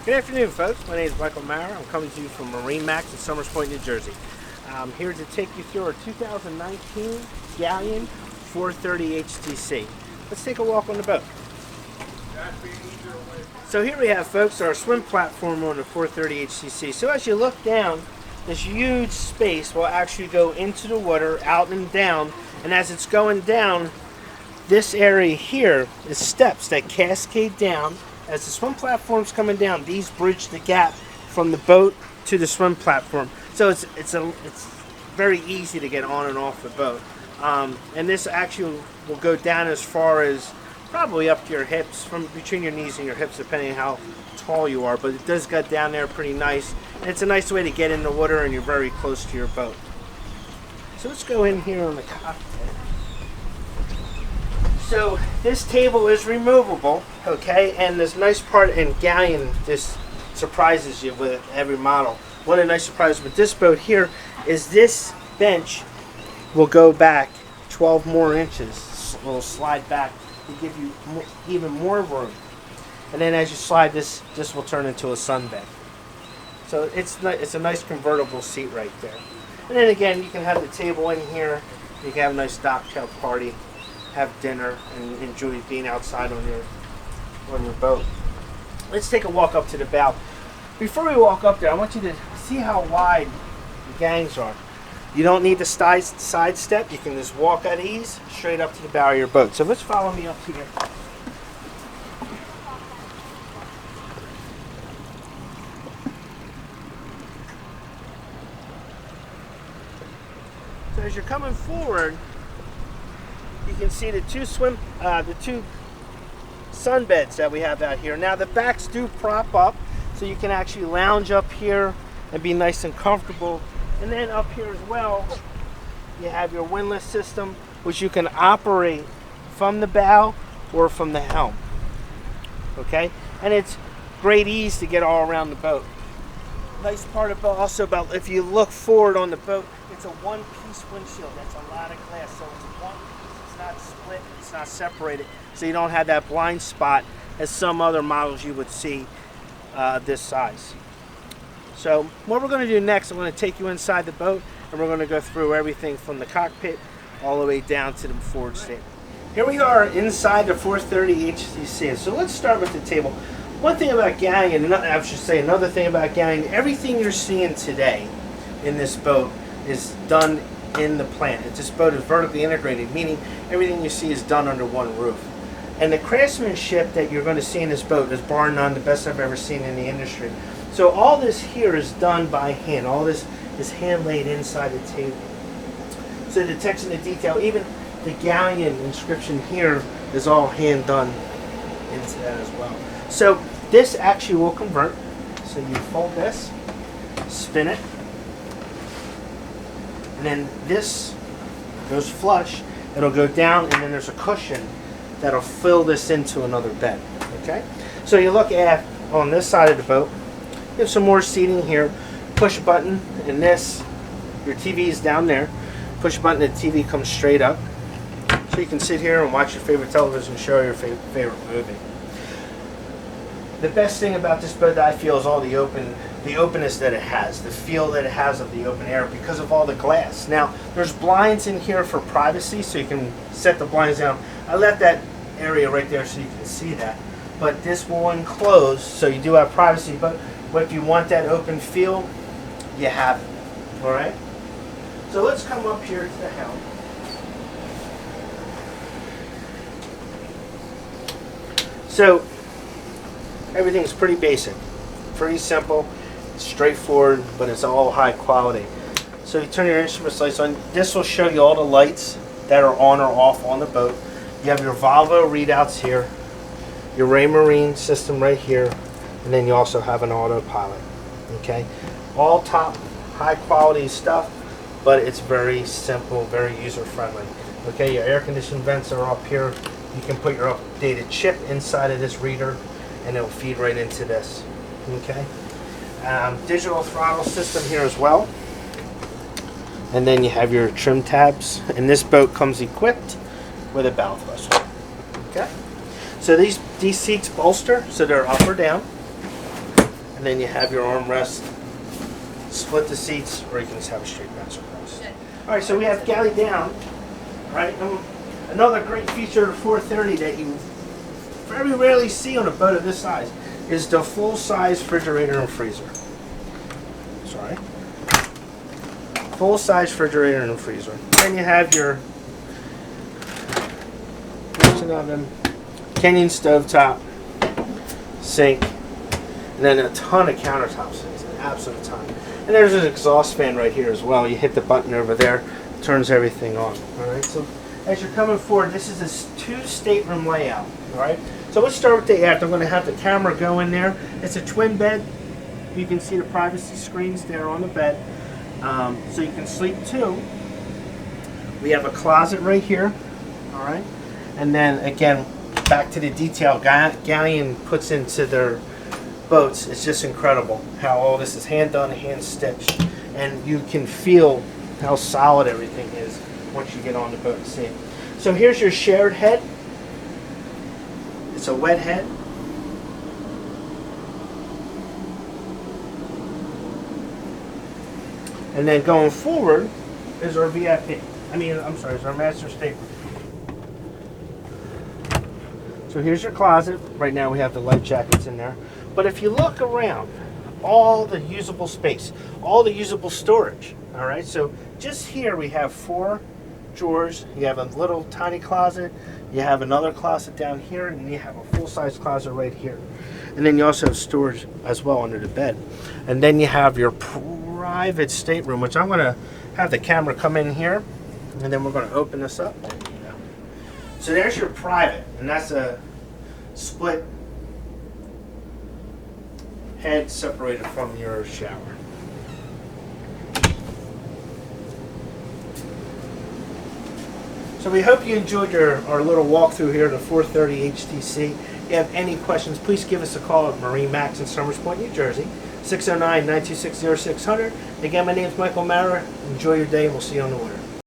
Good afternoon, folks. My name is Michael Mara. I'm coming to you from MarineMax in Somers Point, New Jersey. I'm here to take you through our 2019 Galeon 430 HTC. Let's take a walk on the boat. So here we have, folks, our swim platform on the 430 HTC. So as you look down, this huge space will actually go into the water, out and down, and as it's going down, this area here is steps that cascade down. As the swim platform's coming down, these bridge the gap from the boat to the swim platform. So it's very easy to get on and off the boat. And this actually will go down as far as probably up to your hips, from between your knees and your hips, depending on how tall you are. But it does get down there pretty nice. And it's a nice way to get in the water and you're very close to your boat. So let's go in here on the cockpit. So this table is removable, okay, and this nice part in Galeon, this surprises you with every model. One of the nice surprises with this boat here is this bench will go back 12 more inches. It will slide back to give you even more room. And then as you slide this will turn into a sunbed. So it's a nice convertible seat right there. And then again, you can have the table in here. You can have a nice cocktail party, have dinner, and enjoy being outside on your boat. Let's take a walk up to the bow. Before we walk up there, I want you to see how wide the gangs are. You don't need to side step. You can just walk at ease straight up to the bow of your boat. So let's follow me up here. So as you're coming forward, you can see the two sunbeds that we have out here. Now the backs do prop up, so you can actually lounge up here and be nice and comfortable. And then up here as well, you have your windlass system, which you can operate from the bow or from the helm. Okay, and it's great ease to get all around the boat. Nice part about also about if you look forward on the boat, it's a one-piece windshield. That's a lot of glass, so it's one. It's not split, it's not separated, so you don't have that blind spot as some other models you would see this size. So what we're going to do next, I'm going to take you inside the boat and we're going to go through everything from the cockpit all the way down to the forward stand. Here we are inside the 430 HTC. So let's start with the table. One thing about Galeon, I should say another thing about Galeon, everything you're seeing today in this boat is done in the plant. This boat is vertically integrated, meaning everything you see is done under one roof. And the craftsmanship that you're going to see in this boat is bar none the best I've ever seen in the industry. So all this here is done by hand. All this is hand laid inside the table. So the text and the detail, even the Galeon inscription here is all hand done into that as well. So this actually will convert. So you fold this, spin it, and then this goes flush. It'll go down, and then there's a cushion that'll fill this into another bed. Okay? So you look at on this side of the boat, you have some more seating here. Push a button, and your TV is down there. Push a button, and the TV comes straight up. So you can sit here and watch your favorite television show or your favorite movie. The best thing about this boat that I feel is all the openness that it has, the feel that it has of the open air because of all the glass. Now, there's blinds in here for privacy, so you can set the blinds down. I left that area right there so you can see that. But this will enclose, so you do have privacy, but if you want that open feel, you have it. All right? So let's come up here to the helm. So everything's pretty basic, pretty simple, straightforward, but it's all high quality. So you turn your instrument lights on. This will show you all the lights that are on or off on the boat. You have your Volvo readouts here, your Raymarine system right here, and then you also have an autopilot. Okay, all top high quality stuff, but it's very simple, very user friendly. Okay, your air conditioning vents are up here. You can put your updated chip inside of this reader and it will feed right into this. Okay, digital throttle system here as well. And then you have your trim tabs, and this boat comes equipped with a bow thruster. Okay, so these seats bolster, so they're up or down. And then you have your armrest. Split the seats, or you can just have a straight bounce across. All right, so we have galley down. Right, another great feature of the 430 that you very rarely see on a boat of this size is the full-size refrigerator and freezer. Sorry. Full-size refrigerator and freezer. Then you have your kitchen oven, Kenyon stovetop, sink, and then a ton of countertop space, an absolute ton. And there's an exhaust fan right here as well. You hit the button over there, turns everything on. All right, so as you're coming forward, this is a 2-stateroom layout. All right, so let's start with the aft. I'm going to have the camera go in there. It's a twin bed. You can see the privacy screens there on the bed, so you can sleep too. We have a closet right here. All right, and then again, back to the detail Galeon puts into their boats. It's just incredible how all this is hand done, hand stitched, and you can feel how solid everything is once you get on the boat and see it. So here's your shared head. It's a wet head. And then going forward is our VIP. Is our master stateroom. So here's your closet. Right now we have the life jackets in there. But if you look around, all the usable space, all the usable storage. All right, so just here we have 4 drawers. You have a little tiny closet. You have another closet down here, and you have a full-size closet right here. And then you also have storage as well under the bed. And then you have your private stateroom, which I'm going to have the camera come in here, and then we're going to open this up. There you go. So there's your private, and that's a split head separated from your shower. So we hope you enjoyed our little walkthrough here, the 430 HTC. If you have any questions, please give us a call at MarineMax in Somers Point, New Jersey, 609-926-0600. Again, my name is Michael Mara. Enjoy your day, and we'll see you on the water.